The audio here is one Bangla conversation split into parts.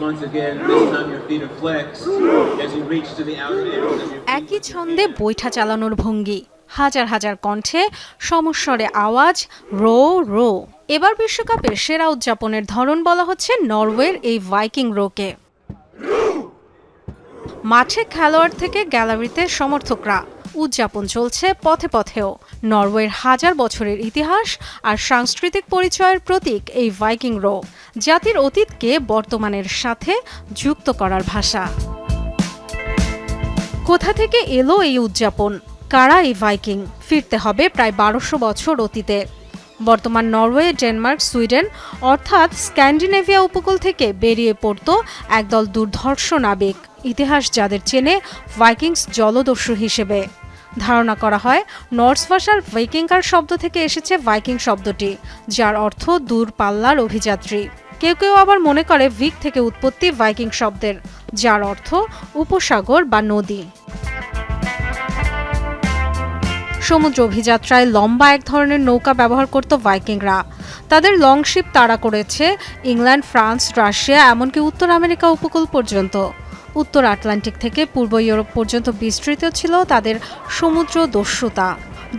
once again. This time your feet are flexed as you reach to the outer edge of your feet. একই ছন্দে বৈঠা চালানোর ভঙ্গি, হাজার হাজার কণ্ঠে সমস্বরে আওয়াজ, রো রো। এবার বিশ্বকাপের সেরা উদযাপনের ধরন বলা হচ্ছে নরওয়ের এই ভাইকিং রোকে। মাঠে খেলোয়াড় থেকে গ্যালারিতে সমর্থকরা, উদযাপন চলছে পথে পথেও। নরওয়ের হাজার বছরের ইতিহাস আর সাংস্কৃতিক পরিচয়ের প্রতীক এই ভাইকিং রো, জাতির অতীতকে বর্তমানের সাথে যুক্ত করার ভাষা। কোথা থেকে এলো এই উদযাপন, কারা এই ভাইকিং? ফিরতে হবে প্রায় 1200 বছর অতীতে। বর্তমান নরওয়ে, ডেনমার্ক, সুইডেন অর্থাৎ স্ক্যান্ডিনেভিয়া উপকূল থেকে বেরিয়ে পড়তো একদল দুর্ধর্ষ নাবিক, ইতিহাস যাদের চেনে ভাইকিংস জলদস্যু হিসেবে। ধারণা করা হয় নর্স ভাষার ভাইকিঙ্গার শব্দ থেকে এসেছে ভাইকিং শব্দটি, যার অর্থ দূর পাল্লার অভিযাত্রী। কেউ কেউ আবার মনে করে ভিক থেকে উৎপত্তি ভাইকিং শব্দের, যার অর্থ উপসাগর বা নদী। সমুদ্র অভিযাত্রায় লম্বা এক ধরনের নৌকা ব্যবহার করত ভাইকিংরা। তাদের লংশিপ তাড়া করেছে ইংল্যান্ড, ফ্রান্স, রাশিয়া, এমনকি উত্তর আমেরিকা উপকূল পর্যন্ত। উত্তর আটলান্টিক থেকে পূর্ব ইউরোপ পর্যন্ত বিস্তৃত ছিল তাদের সমুদ্র দস্যুতা।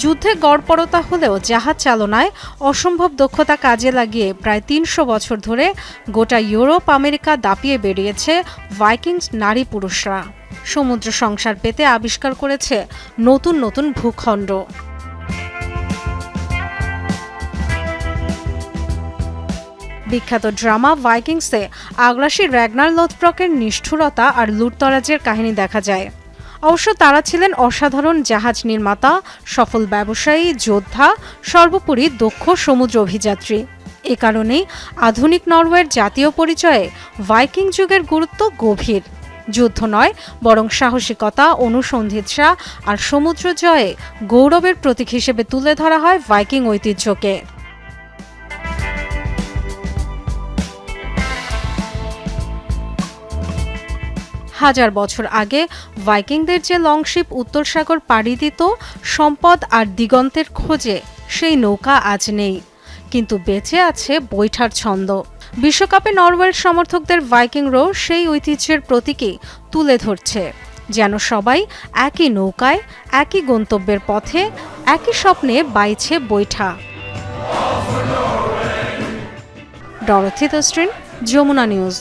যুদ্ধে গড়পড়তা হলেও জাহাজ চালনায় অসম্ভব দক্ষতা কাজে লাগিয়ে প্রায় 300 বছর ধরে গোটা ইউরোপ, আমেরিকা দাপিয়ে বেরিয়েছে ভাইকিংস নারী পুরুষরা। সমুদ্র সংসার পেতে আবিষ্কার করেছে নতুন নতুন ভূখণ্ড। বিখ্যাত ড্রামা ভাইকিংসে আগ্রাসী র্যাগনার লোথব্রকের নিষ্ঠুরতা আর লুটতরাজের কাহিনী দেখা যায়। অবশ্য তারা ছিলেন অসাধারণ জাহাজ নির্মাতা, সফল ব্যবসায়ী, যোদ্ধা, সর্বোপরি দক্ষ সমুদ্র অভিযাত্রী। এ কারণেই আধুনিক নরওয়ের জাতীয় পরিচয়ে ভাইকিং যুগের গুরুত্ব গভীর। যুদ্ধ নয়, বরং সাহসিকতা, অনুসন্ধিৎসা আর সমুদ্র জয়ে গৌরবের প্রতীক হিসেবে তুলে ধরা হয় ভাইকিং ঐতিহ্যকে। হাজার বছর আগে ভাইকিংদের যে লংশিপ উত্তর সাগর পাড়ি দিত সম্পদ আর দিগন্তের খোঁজে, সেই নৌকা আজ নেই, কিন্তু বেঁচে আছে বৈঠার ছন্দ। বিশ্বকাপে নরওয়ের সমর্থকদের ভাইকিং রো সেই ঐতিহ্যের প্রতীকই তুলে ধরছে, যেন সবাই একই নৌকায়, একই গন্তব্যের পথে, একই স্বপ্নে বাইছে বৈঠা। Dorothy Tasrin, Jamuna news.